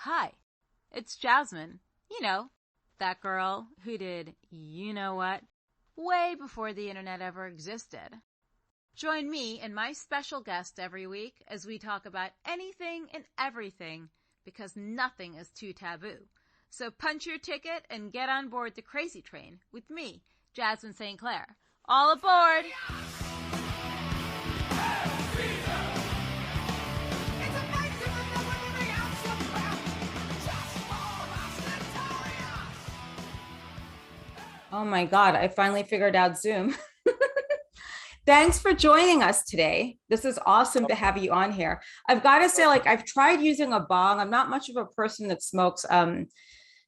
Hi, it's Jasmine. You know, that girl who did you know what way before the internet ever existed. Join me and my special guest every week as we talk about anything and everything because nothing is too taboo. So punch your ticket and get on board the crazy train with me, Jasmine St. Clair. All aboard! Oh my God, I finally figured out Zoom. Thanks for joining us today. This is awesome to have you on here. I've got to say, I've tried using a bong. I'm not much of a person that smokes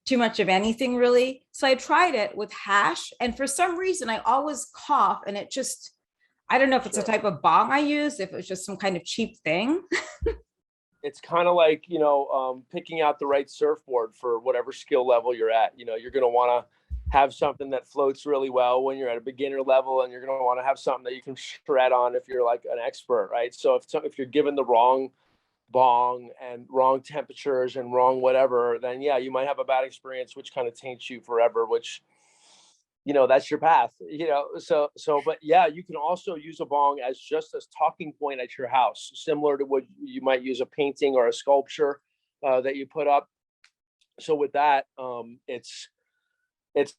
too much of anything really. So I tried it with hash, and for some reason I always cough, and it just, I don't know if it's a type of bong I use, if it's just some kind of cheap thing. It's kind of like, picking out the right surfboard for whatever skill level you're at. You're going to want to have something that floats really well when you're at a beginner level, and you're going to want to have something that you can shred on if you're like an expert, right? So if you're given the wrong bong and wrong temperatures and wrong whatever, then yeah, you might have a bad experience, which kind of taints you forever, which, that's your path, but yeah, you can also use a bong as just a talking point at your house, similar to what you might use a painting or a sculpture that you put up. So with that, it's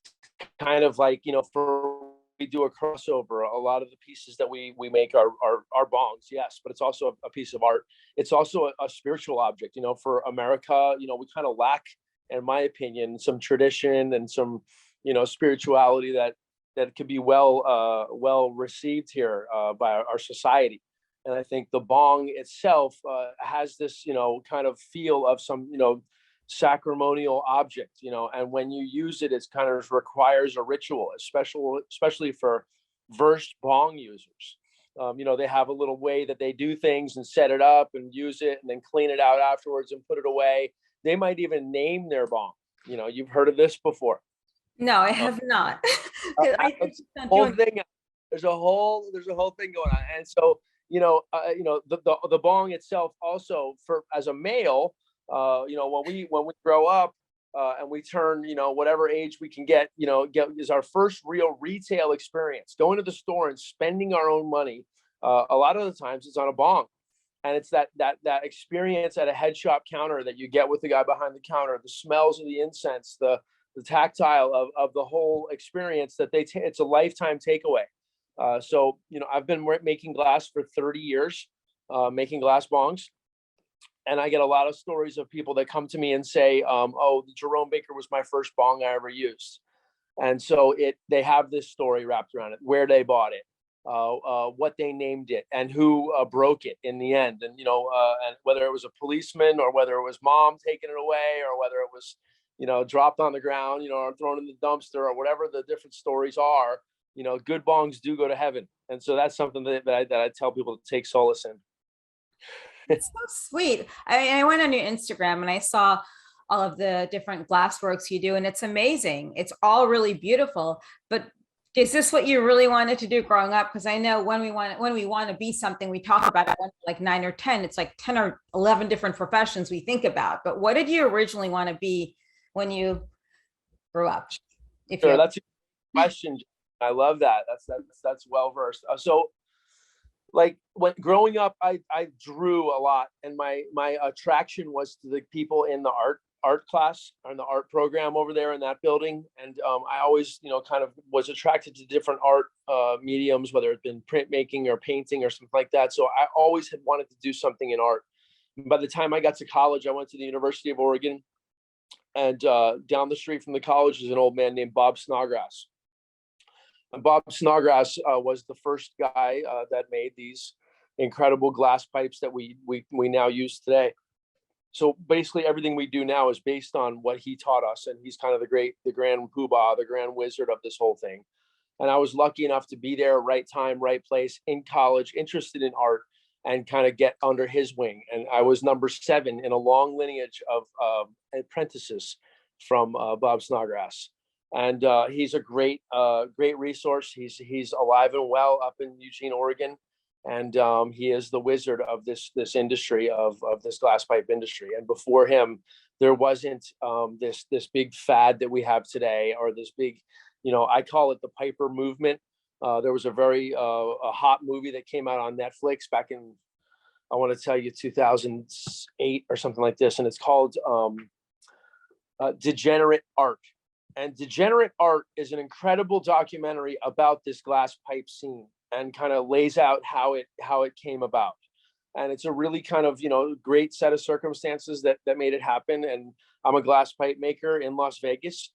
kind of like, for we do a crossover. A lot of the pieces that we make are bongs, yes, but it's also a piece of art. It's also a spiritual object. For America, we kind of lack, in my opinion, some tradition and some, spirituality that could be well received here by our society. And I think the bong itself has this, kind of feel of some, sacramental object, and when you use it, it's kind of requires a ritual, especially for versed bong users. They have a little way that they do things and set it up and use it and then clean it out afterwards and put it away. They might even name their bong. You've heard of this before. No, I have not. Whole thing. There's a whole thing going on, and so the bong itself also, for as a male, when we grow up and we turn, whatever age we can get is our first real retail experience, going to the store and spending our own money. A lot of the times it's on a bong, and it's that experience at a head shop counter that you get with the guy behind the counter, the smells of the incense, the tactile of the whole experience that it's a lifetime takeaway. So I've been making glass for 30 years, making glass bongs. And I get a lot of stories of people that come to me and say, "Oh, the Jerome Baker was my first bong I ever used," and so they have this story wrapped around it, where they bought it, what they named it, and who broke it in the end, and and whether it was a policeman or whether it was mom taking it away or whether it was dropped on the ground, or thrown in the dumpster, or whatever the different stories are. Good bongs do go to heaven, and so that's something that I tell people to take solace in. It's so sweet. I went on your Instagram and I saw all of the different glass works you do, and it's amazing. It's all really beautiful. But is this what you really wanted to do growing up? Because I know when we want to be something, we talk about it when we're like 9 or 10. It's like 10 or 11 different professions we think about. But what did you originally want to be when you grew up? Sure, that's a question. I love that. That's well versed. So, like, when growing up, I drew a lot, and my attraction was to the people in the art class and the art program over there in that building. And I always kind of was attracted to different art mediums, whether it's been printmaking or painting or something like that. So I always had wanted to do something in art. By the time I got to college, I went to the University of Oregon, and down the street from the college is an old man named Bob Snodgrass. And Bob Snodgrass was the first guy that made these incredible glass pipes that we now use today. So basically everything we do now is based on what he taught us, and he's kind of the grand poobah, the grand wizard of this whole thing. And I was lucky enough to be there, right time, right place, in college, interested in art, and kind of get under his wing. And I was number 7 in a long lineage of apprentices from Bob Snodgrass. And he's a great resource. He's alive and well up in Eugene, Oregon. and he is the wizard of this industry of this glass pipe industry. And before him, there wasn't this big fad that we have today, or this big, I call it the Piper movement. There was a very a hot movie that came out on Netflix back in, I want to tell you, 2008 or something like this, and it's called Degenerate Art. And Degenerate Art is an incredible documentary about this glass pipe scene, and kind of lays out how it came about. And it's a really kind of, great set of circumstances that made it happen. And I'm a glass pipe maker in Las Vegas.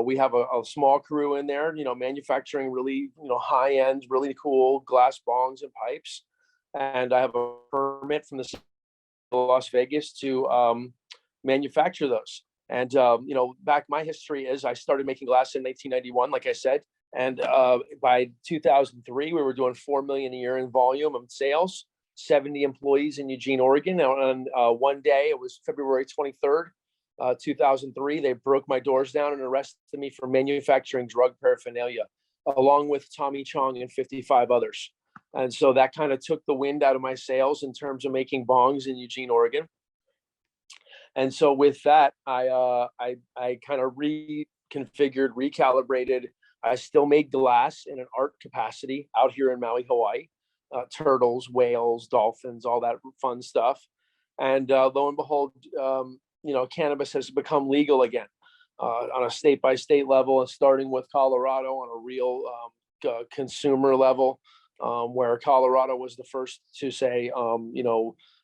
We have a small crew in there, manufacturing really, high end, really cool glass bongs and pipes. And I have a permit from the city of Las Vegas to manufacture those. And, back my history is I started making glass in 1991, like I said. And by 2003, we were doing $4 million a year in volume of sales, 70 employees in Eugene, Oregon. On one day, it was February 23rd, 2003, they broke my doors down and arrested me for manufacturing drug paraphernalia, along with Tommy Chong and 55 others. And so that kind of took the wind out of my sails in terms of making bongs in Eugene, Oregon. And so with that, I kind of reconfigured, recalibrated. I still made glass in an art capacity out here in Maui, Hawaii, turtles, whales, dolphins, all that fun stuff. And lo and behold, cannabis has become legal again on a state by state level, and starting with Colorado on a real consumer level, where Colorado was the first to say,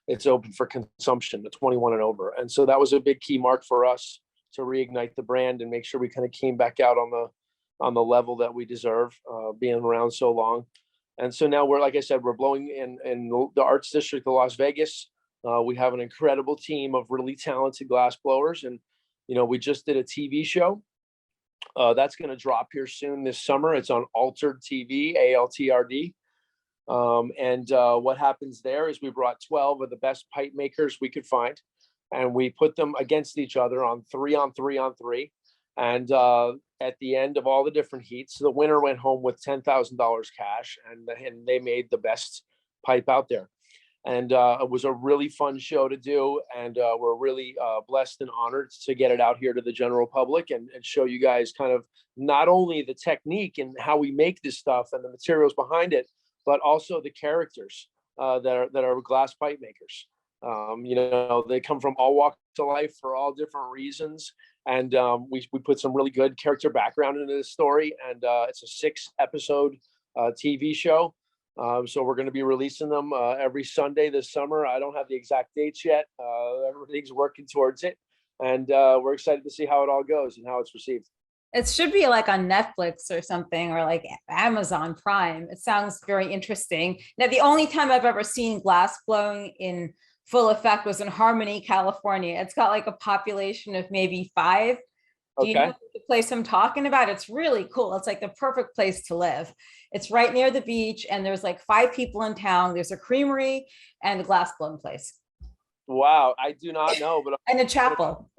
it's open for consumption to 21 and over. And so that was a big key mark for us to reignite the brand and make sure we kind of came back out on the level that we deserve, being around so long. And so now we're, like I said, we're blowing in the arts district of Las Vegas. We have an incredible team of really talented glass blowers. And, we just did a TV show that's going to drop here soon this summer. It's on Altered TV, ALTRD. And what happens there is we brought 12 of the best pipe makers we could find, and we put them against each other on 3-on-3-on-3. And at the end of all the different heats, the winner went home with $10,000 cash, and they made the best pipe out there. And it was a really fun show to do, and we're really blessed and honored to get it out here to the general public and show you guys kind of not only the technique and how we make this stuff and the materials behind it, but also the characters that are glass pipe makers. They come from all walks of life for all different reasons. And we put some really good character background into this story. And it's a 6-episode TV show. So we're going to be releasing them every Sunday this summer. I don't have the exact dates yet. Everything's working towards it. And we're excited to see how it all goes and how it's received. It should be like on Netflix or something, or like Amazon Prime. It sounds very interesting. Now, the only time I've ever seen glass blowing in full effect was in Harmony, California. It's got like a population of maybe 5. Do you know the place I'm talking about? It's really cool. It's like the perfect place to live. It's right near the beach, and there's like 5 people in town. There's a creamery and a glass blowing place. Wow, I do not know, but and a chapel.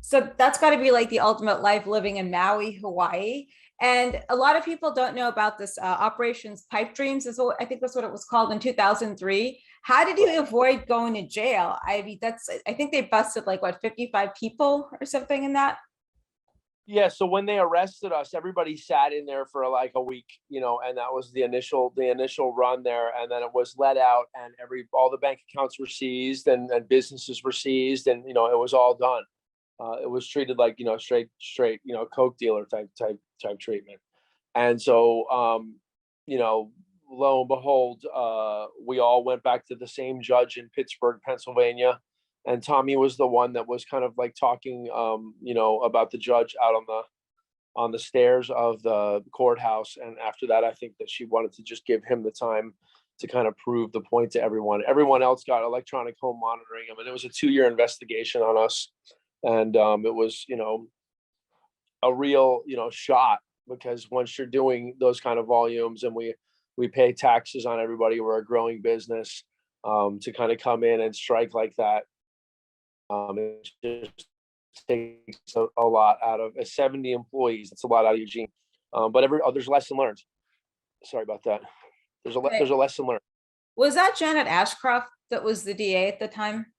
So that's got to be like the ultimate life living in Maui, Hawaii. And a lot of people don't know about this Operations Pipe Dreams. I think that's what it was called in 2003. How did you avoid going to jail? I mean, I think they busted like 55 people or something in that. Yeah. So when they arrested us, everybody sat in there for like a week, and that was the initial run there. And then it was let out, and all the bank accounts were seized, and businesses were seized, and, it was all done. It was treated like, straight, Coke dealer type treatment. And so, lo and behold, we all went back to the same judge in Pittsburgh, Pennsylvania. And Tommy was the one that was kind of like talking, about the judge out on the stairs of the courthouse. And after that, I think that she wanted to just give him the time to kind of prove the point to everyone. Everyone else got electronic home monitoring. I mean, it was a 2-year investigation on us. And it was, a real, shot, because once you're doing those kind of volumes, and we pay taxes on everybody, we're a growing business, to kind of come in and strike like that. It just takes a lot out of 70 employees. It's a lot out of Eugene. But there's lesson learned. Sorry about that. There's Okay. a lesson learned. Was that Janet Ashcroft that was the DA at the time?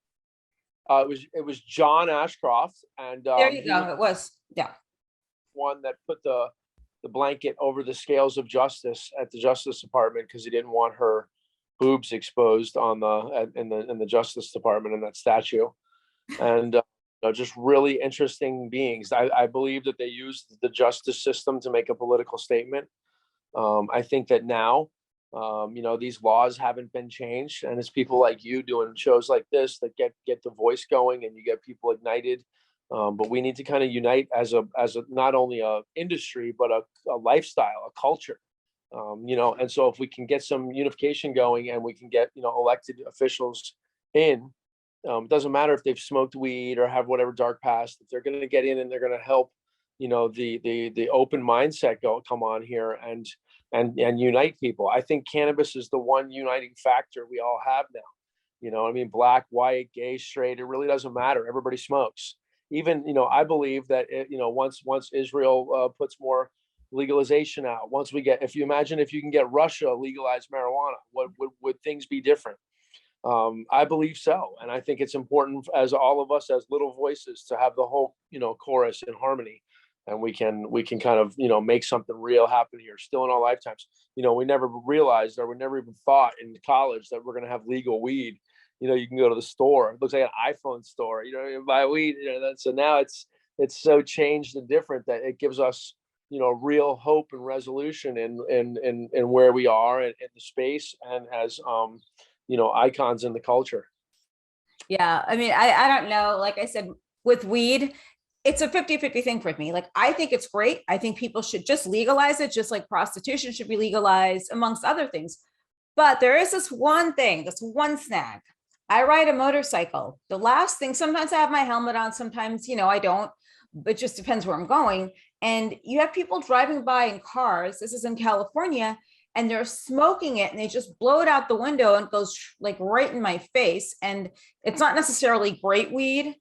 It was John Ashcroft, and There you he was go. It was. Yeah. one that put the blanket over the scales of justice at the Justice Department because he didn't want her boobs exposed on in the Justice Department in that statue, and just really interesting beings. I believe that they used the justice system to make a political statement. I think that now, these laws haven't been changed, and it's people like you doing shows like this that get the voice going, and you get people ignited. But we need to kind of unite as a not only a industry but a lifestyle, a culture. And so if we can get some unification going, and we can get elected officials in, it doesn't matter if they've smoked weed or have whatever dark past. If they're going to get in and they're going to help, the open mindset come on here and unite people. I think cannabis is the one uniting factor we all have now. I mean, black, white, gay, straight, it really doesn't matter. Everybody smokes. Even, I believe that once Israel puts more legalization out, if you imagine if you can get Russia legalized marijuana, what would things be different? I believe so, and I think it's important as all of us as little voices to have the whole chorus in harmony, and we can kind of make something real happen here still in our lifetimes. We never realized, or we never even thought in college, that we're going to have legal weed. You can go to the store, it looks like an iPhone store, you buy weed. So now it's so changed and different that it gives us real hope and resolution in where we are in the space, and as icons in the culture. Yeah. I mean, I don't know. Like I said, with weed, it's a 50-50 thing for me. Like, I think it's great. I think people should just legalize it, just like prostitution should be legalized, amongst other things. But there is this one thing, this one snag. I ride a motorcycle. The last thing, sometimes I have my helmet on, sometimes, I don't. It just depends where I'm going. And you have people driving by in cars. This is in California, and they're smoking it, and they just blow it out the window, and it goes like right in my face. And it's not necessarily great weed.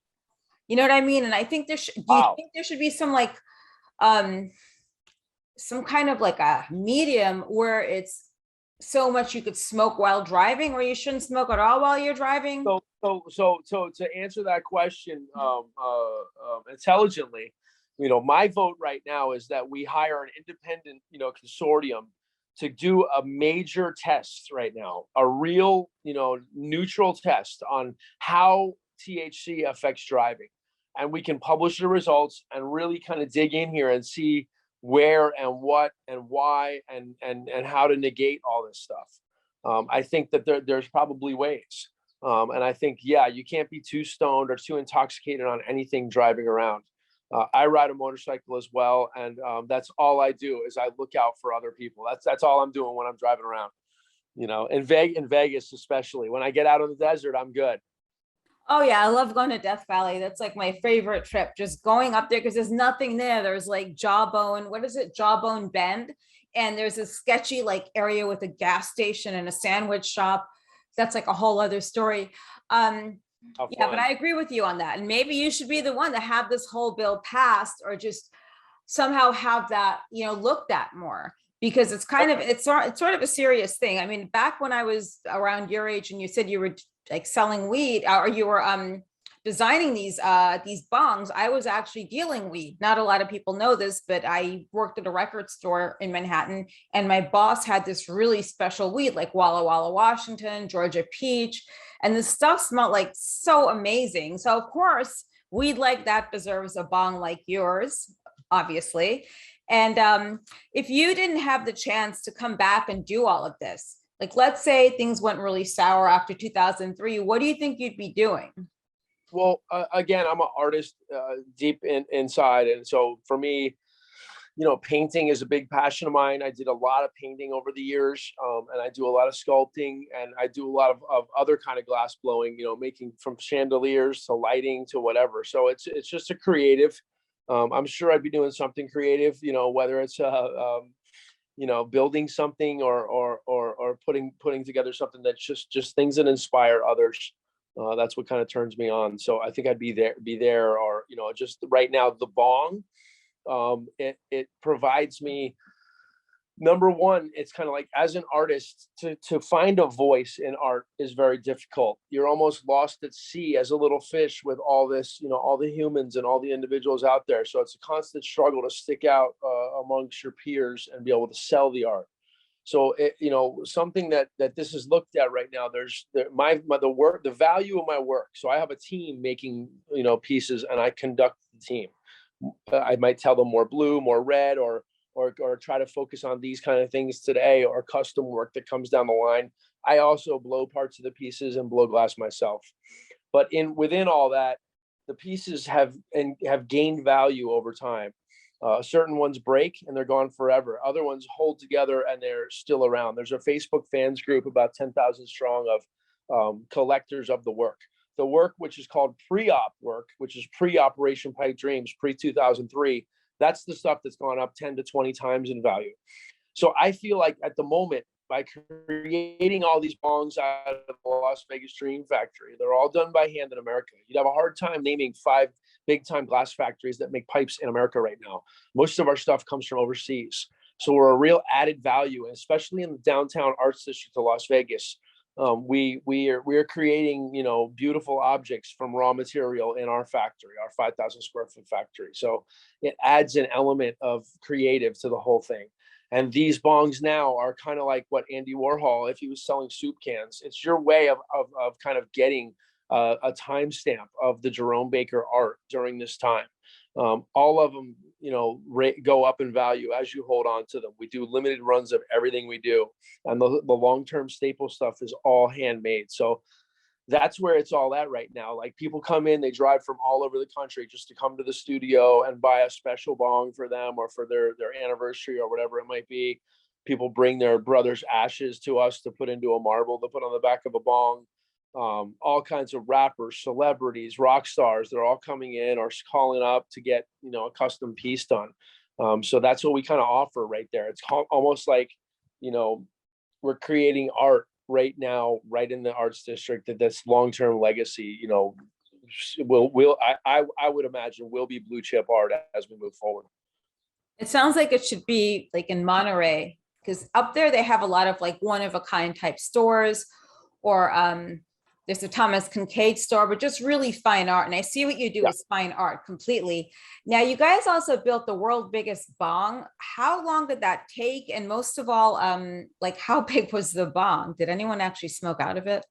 You know what I mean? And I think do you think there should be some some kind of like a medium where it's so much you could smoke while driving, or you shouldn't smoke at all while you're driving? So to answer that question intelligently, my vote right now is that we hire an independent, consortium to do a major test right now, a real, neutral test on how THC affects driving. And we can publish the results and really kind of dig in here and see where and what and why and how to negate all this stuff. I think that there's probably ways. And I think, you can't be too stoned or too intoxicated on anything driving around. I ride a motorcycle as well, and that's all I do is I look out for other people. That's all I'm doing when I'm driving around. In Vegas, especially when I get out on the desert, I'm good. Oh yeah, I love going to Death Valley. That's like my favorite trip. Just going up there because there's nothing there. There's like Jawbone, what is it? Jawbone Bend. And there's a sketchy like area with a gas station and a sandwich shop. That's like a whole other story. Yeah, but I agree with you on that. And maybe you should be the one to have this whole bill passed, or just somehow have that, looked at more, because it's kind of, it's sort of a serious thing. I mean, back when I was around your age and you said you were like selling weed, or you were designing these bongs, I was actually dealing weed. Not a lot of people know this, but I worked at a record store in Manhattan, and my boss had this really special weed, like Walla Walla Washington, Georgia Peach, and the stuff smelled like so amazing. So of course, weed like that deserves a bong like yours, obviously. And if you didn't have the chance to come back and do all of this, like, let's say things went really sour after 2003, what do you think you'd be doing? Well, again, I'm an artist deep inside. And so for me, painting is a big passion of mine. I did a lot of painting over the years, and I do a lot of sculpting, and I do a lot of other kind of glass blowing, making from chandeliers to lighting to whatever. So it's just a creative. I'm sure I'd be doing something creative, whether it's building something or putting together something that's just things that inspire others. That's what kind of turns me on. So I think I'd be there, or just right now, the bong, it provides me number one, it's kind of like, as an artist, to find a voice in art is very difficult. You're almost lost at sea as a little fish with all this, all the humans and all the individuals out there. So it's a constant struggle to stick out amongst your peers and be able to sell the art. So something that this is looked at right now. The value of my work. So I have a team making pieces, and I conduct the team. I might tell them more blue, more red, or try to focus on these kind of things today, or custom work that comes down the line. I also blow parts of the pieces and blow glass myself. But within all that, the pieces have gained value over time. Certain ones break and they're gone forever. Other ones hold together and they're still around. There's a Facebook fans group about 10,000 strong of collectors of the work. The work, which is called pre-op work, which is pre-Operation Pipe Dreams, pre-2003, that's the stuff that's gone up 10 to 20 times in value. So I feel like at the moment, by creating all these bongs out of the Las Vegas Dream Factory, they're all done by hand in America. You'd have a hard time naming 5 big-time glass factories that make pipes in America right now. Most of our stuff comes from overseas. So we're a real added value, especially in the downtown arts district of Las Vegas. We are creating, beautiful objects from raw material in our factory, our 5,000 square foot factory. So it adds an element of creative to the whole thing. And these bongs now are kind of like what Andy Warhol, if he was selling soup cans, it's your way of kind of getting a timestamp of the Jerome Baker art during this time. All of them, go up in value as you hold on to them. We do limited runs of everything we do. And the long-term staple stuff is all handmade. So that's where it's all at right now. Like, people come in, they drive from all over the country just to come to the studio and buy a special bong for them or for their anniversary or whatever it might be. People bring their brother's ashes to us to put into a marble to put on the back of a bong. All kinds of rappers, celebrities, rock stars, they're all coming in or calling up to get, a custom piece done. So that's what we kind of offer right there. It's almost like, we're creating art right now, right in the arts district, that's long-term legacy, I would imagine will be blue chip art as we move forward. It sounds like it should be like in Monterey, because up there they have a lot of like one of a kind type stores, or there's a Thomas Kincaid store, but just really fine art. And I see what you do is fine art completely. Now, you guys also built the world's biggest bong. How long did that take? And most of all, like, how big was the bong? Did anyone actually smoke out of it?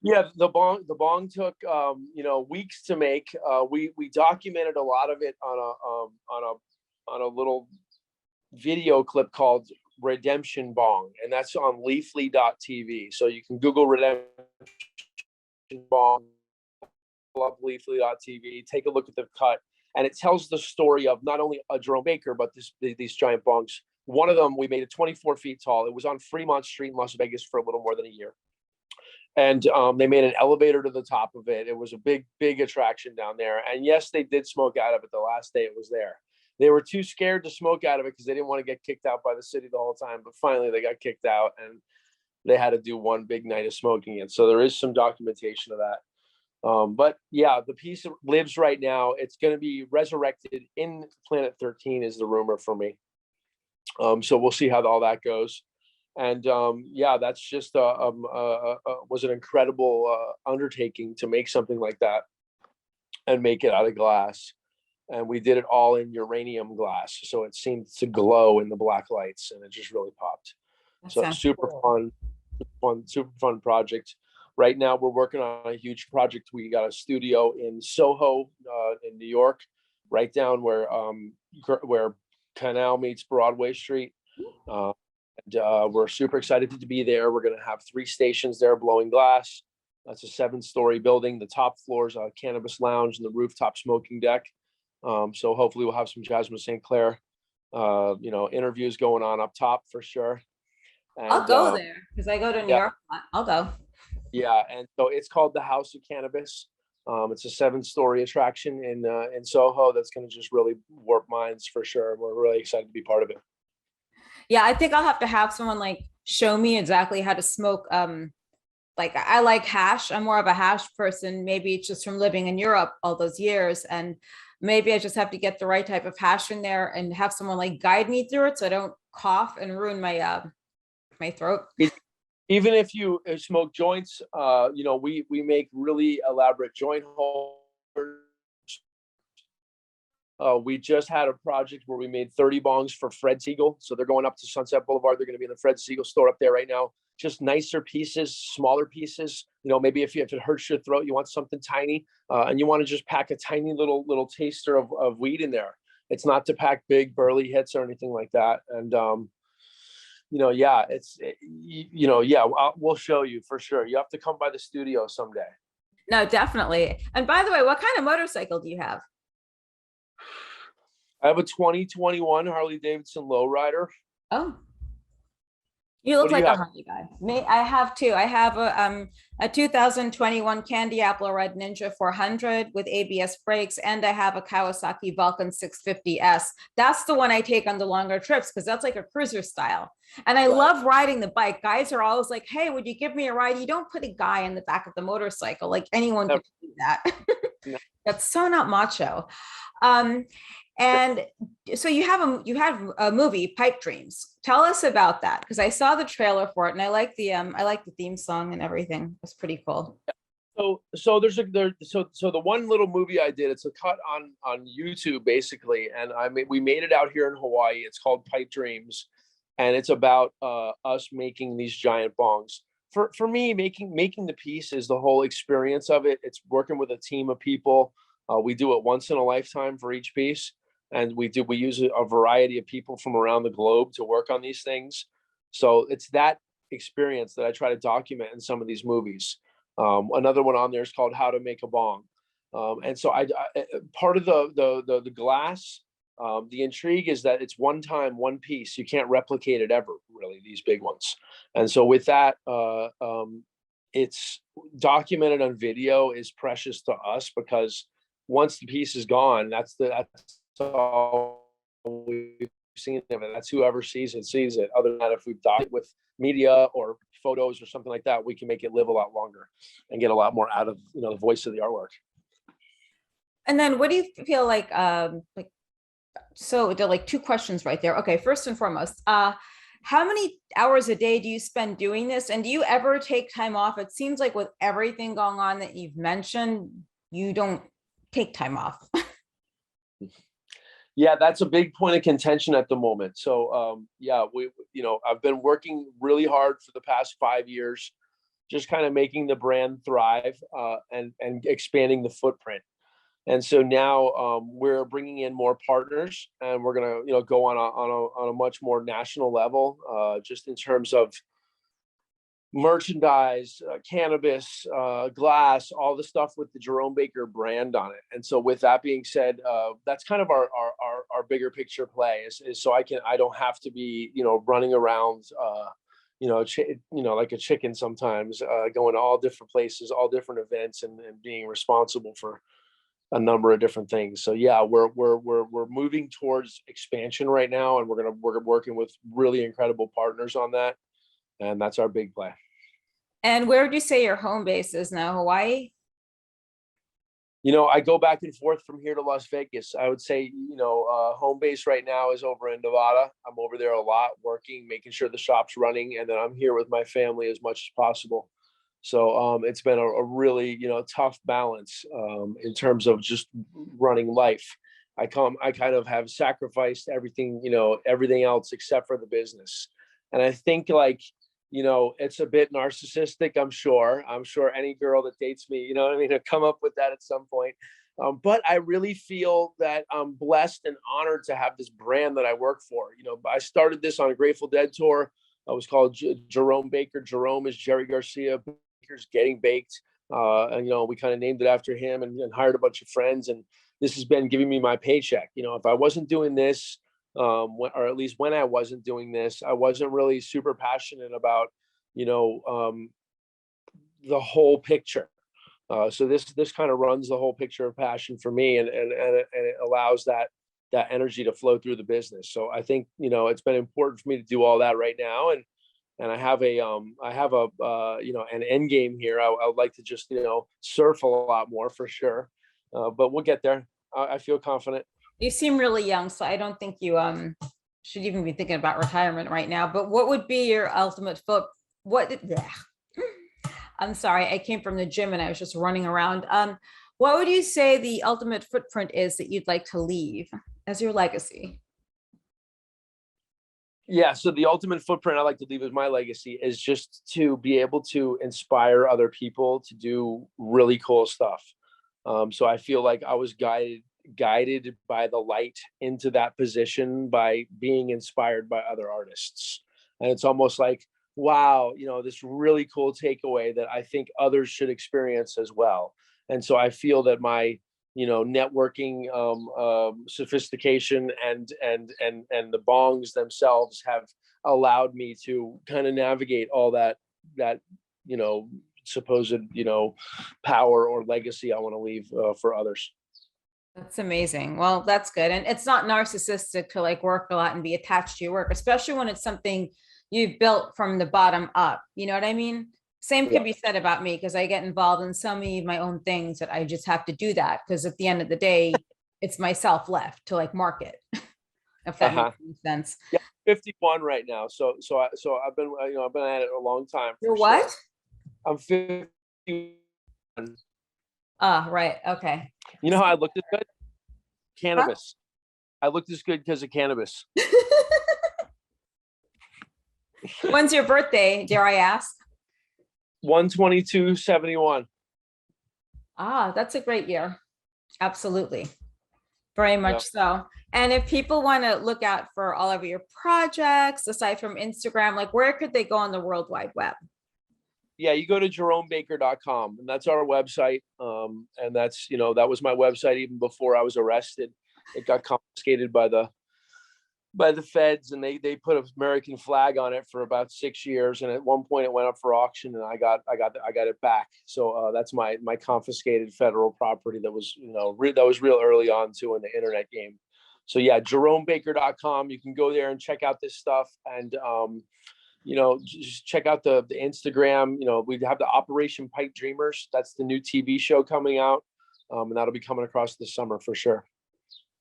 Yeah, the bong took weeks to make. We documented a lot of it on a little video clip called Redemption Bong, and that's on leafly.tv. So you can Google Redemption Bong, up leafly.tv, take a look at the cut, and it tells the story of not only a Jerome Baker, but these giant bongs. One of them, we made it 24 feet tall. It was on Fremont Street in Las Vegas for a little more than a year. And they made an elevator to the top of it. It was a big attraction down there. And yes, they did smoke out of it the last day it was there. They were too scared to smoke out of it because they didn't want to get kicked out by the city the whole time. But finally, they got kicked out, and they had to do one big night of smoking it. So there is some documentation of that. But yeah, the piece lives right now. It's going to be resurrected in Planet 13 is the rumor for me. So we'll see how all that goes. And yeah, that's just was an incredible undertaking to make something like that and make it out of glass. And we did it all in uranium glass, so it seemed to glow in the black lights, and it just really popped. So super fun project. Right now, we're working on a huge project. We got a studio in Soho, in New York, right down where Canal meets Broadway Street. We're super excited to be there. We're going to have 3 stations there blowing glass. That's a 7-story building. The top floor is a cannabis lounge and the rooftop smoking deck. So hopefully we'll have some Jasmine St. Clair, interviews going on up top for sure. And, I'll go there because I go to New York. I'll go. Yeah, and so it's called the House of Cannabis. It's a 7-story attraction in Soho that's going to just really warp minds for sure. We're really excited to be part of it. Yeah, I think I'll have to have someone like show me exactly how to smoke. Like, I like hash. I'm more of a hash person. Maybe it's just from living in Europe all those years. And maybe I just have to get the right type of hash in there and have someone like guide me through it, so I don't cough and ruin my throat. Even if you smoke joints, we make really elaborate joint holders. We just had a project where we made 30 bongs for Fred Siegel. So they're going up to Sunset Boulevard. They're going to be in the Fred Siegel store up there right now. Just nicer pieces, smaller pieces. Maybe if it hurts your throat, you want something tiny, and you want to just pack a tiny little taster of weed in there. It's not to pack big burly hits or anything like that. And we'll show you for sure. You have to come by the studio someday. No, definitely. And by the way, what kind of motorcycle do you have? I have a 2021 Harley Davidson Lowrider. Oh, you look like a Harley guy. I have two. I have a 2021 Candy Apple Red Ninja 400 with ABS brakes, and I have a Kawasaki Vulcan 650S. That's the one I take on the longer trips because that's like a cruiser style. And I love riding the bike. Guys are always like, "Hey, would you give me a ride?" You don't put a guy in the back of the motorcycle. Like anyone can do that. That's so not macho. And so you have a movie, Pipe Dreams. Tell us about that, because I saw the trailer for it and I like the theme song and everything. It's pretty cool. So the one little movie I did, it's a cut on YouTube basically, and we made it out here in Hawaii. It's called Pipe Dreams, and it's about us making these giant bongs. For me, making the piece is the whole experience of it. It's working with a team of people. We do it once in a lifetime for each piece. And we use a variety of people from around the globe to work on these things. So it's that experience that I try to document in some of these movies. Another one on there is called How to Make a Bong. And so I part of the glass, the intrigue is that it's one time, one piece. You can't replicate it ever, really, these big ones. And so with that, it's documented on video is precious to us, because once the piece is gone, that's all we've seen of it. That's whoever sees it. Other than that, if we've done it with media or photos or something like that, we can make it live a lot longer and get a lot more out of the voice of the artwork. And then what do you feel like so there are like two questions right there. Okay, first and foremost, how many hours a day do you spend doing this? And do you ever take time off? It seems like with everything going on that you've mentioned, you don't take time off. Yeah, that's a big point of contention at the moment. So I've been working really hard for the past 5 years, just kind of making the brand thrive and expanding the footprint. And so now we're bringing in more partners, and we're gonna go on a much more national level, just in terms of merchandise, cannabis, glass, all the stuff with the Jerome Baker brand on it. And so with that being said, that's kind of our bigger picture play is so I don't have to be, running around, like a chicken sometimes, going to all different places, all different events, and being responsible for a number of different things. So yeah, we're moving towards expansion right now, and we're working with really incredible partners on that. And that's our big play. And where would you say your home base is now? Hawaii? I go back and forth from here to Las Vegas. I would say, home base right now is over in Nevada. I'm over there a lot, working, making sure the shop's running, and then I'm here with my family as much as possible. So it's been a really, tough balance in terms of just running life. I kind of have sacrificed everything, everything else except for the business. And I think it's a bit narcissistic. I'm sure any girl that dates me, to come up with that at some point. But I really feel that I'm blessed and honored to have this brand that I work for. I started this on a Grateful Dead tour. It was called Jerome Baker. Jerome is Jerry Garcia. Baker's Getting Baked. And we kind of named it after him, and hired a bunch of friends. And this has been giving me my paycheck. If I wasn't doing this, or at least when I wasn't doing this, I wasn't really super passionate about, the whole picture. So this kind of runs the whole picture of passion for me, and it allows that energy to flow through the business. So I think, it's been important for me to do all that right now. And I have an end game here. I would like to just, surf a lot more for sure. But we'll get there. I feel confident. You seem really young, so I don't think you should even be thinking about retirement right now. But what would be your ultimate foot? Yeah. I'm sorry, I came from the gym and I was just running around. What would you say the ultimate footprint is that you'd like to leave as your legacy? Yeah, so the ultimate footprint I like to leave as my legacy is just to be able to inspire other people to do really cool stuff. So I feel like I was guided by the light into that position by being inspired by other artists. And it's almost like, wow, this really cool takeaway that I think others should experience as well. And so I feel that my networking sophistication and the bongs themselves have allowed me to kind of navigate all that supposed power or legacy I want to leave for others. That's amazing. Well, that's good. And it's not narcissistic to like work a lot and be attached to your work, especially when it's something you've built from the bottom up. You know what I mean? Same can be said about me because I get involved in so many of my own things that I just have to do that because at the end of the day, it's myself left to like market. If that makes any sense. Yeah, 51 right now. So I've been I've been at it a long time. You're what? Sure. I'm 51. Oh, right. Okay. You know how I look this good? Cannabis. Huh? I look this good because of cannabis. When's your birthday? Dare I ask? 1/22/71. Ah, that's a great year. Absolutely. Very much so. And if people want to look out for all of your projects, aside from Instagram, like where could they go on the World Wide Web? Yeah, you go to jeromebaker.com, and that's our website. And that's, that was my website even before I was arrested. It got confiscated by the feds, and they put an American flag on it for about 6 years. And at one point it went up for auction and I got it back. So that's my confiscated federal property that was, that was real early on too in the internet game. So yeah, jeromebaker.com. You can go there and check out this stuff. And, just check out the Instagram. We have the Operation Pipe Dreamers. That's the new TV show coming out. And that'll be coming across this summer for sure.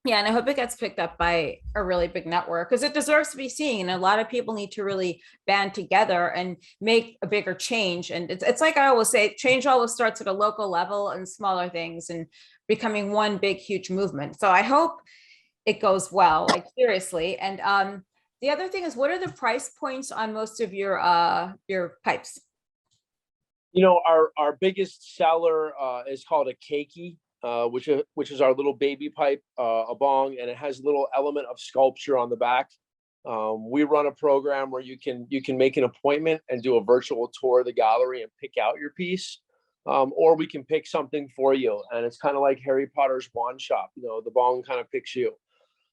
Yeah, and I hope it gets picked up by a really big network because it deserves to be seen. And a lot of people need to really band together and make a bigger change. And it's like I always say, change always starts at a local level and smaller things and becoming one big, huge movement. So I hope it goes well, like seriously. And the other thing is, what are the price points on most of your pipes? Our biggest seller is called a keiki. Which is our little baby pipe, a bong, and it has a little element of sculpture on the back. We run a program where you can make an appointment and do a virtual tour of the gallery and pick out your piece, or we can pick something for you. And it's kind of like Harry Potter's wand shop. The bong kind of picks you.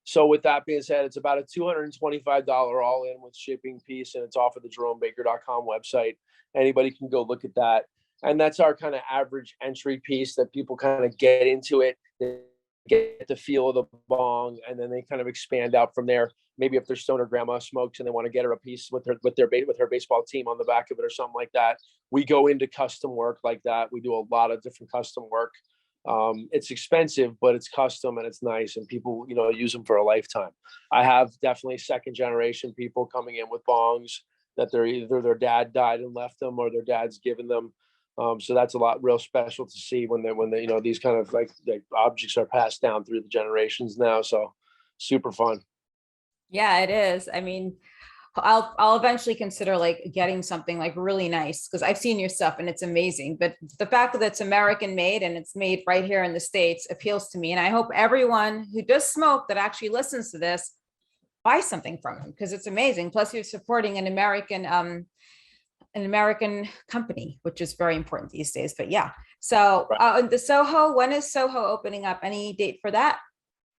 So with that being said, it's about a $225 all in with shipping piece, and it's off of the jeromebaker.com website. Anybody can go look at that. And that's our kind of average entry piece that people kind of get into it, they get the feel of the bong, and then they kind of expand out from there. Maybe if their stoner grandma smokes and they want to get her a piece with her baseball team on the back of it or something like that, we go into custom work like that. We do a lot of different custom work. It's expensive, but it's custom and it's nice, and people use them for a lifetime. I have definitely second generation people coming in with bongs that they're either their dad died and left them or their dad's given them. So that's a lot real special to see when they these kind of like objects are passed down through the generations now. So super fun. Yeah, it is. I mean, I'll eventually consider like getting something like really nice because I've seen your stuff and it's amazing. But the fact that it's American made and it's made right here in the States appeals to me. And I hope everyone who does smoke that actually listens to this buy something from them because it's amazing. Plus, you're supporting an American company, which is very important these days. But yeah, so the Soho, when is Soho opening up? Any date for that?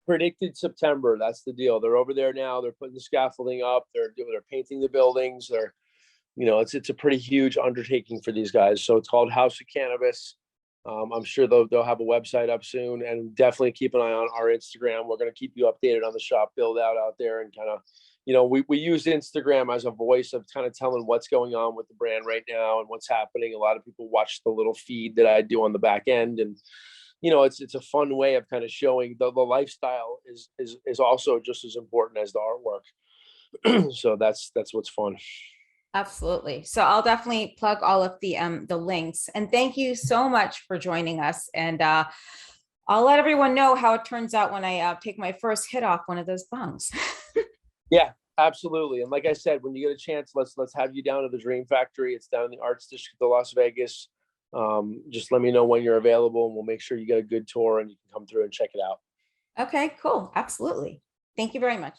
Predicted September. That's the deal. They're over there now. They're putting the scaffolding up. They're painting the buildings. It's a pretty huge undertaking for these guys. So it's called House of Cannabis. I'm sure they'll have a website up soon, and definitely keep an eye on our Instagram. We're going to keep you updated on the shop build out there, and kind of we use Instagram as a voice of kind of telling what's going on with the brand right now and what's happening. A lot of people watch the little feed that I do on the back end, and it's a fun way of kind of showing the lifestyle is also just as important as the artwork. So that's what's fun. Absolutely. So I'll definitely plug all of the links. And thank you so much for joining us. And I'll let everyone know how it turns out when I take my first hit off one of those bongs. Yeah, absolutely. And like I said, when you get a chance, let's have you down to the Dream Factory. It's down in the Arts District of Las Vegas. Just let me know when you're available, and we'll make sure you get a good tour and you can come through and check it out. Okay, cool. Absolutely. Thank you very much.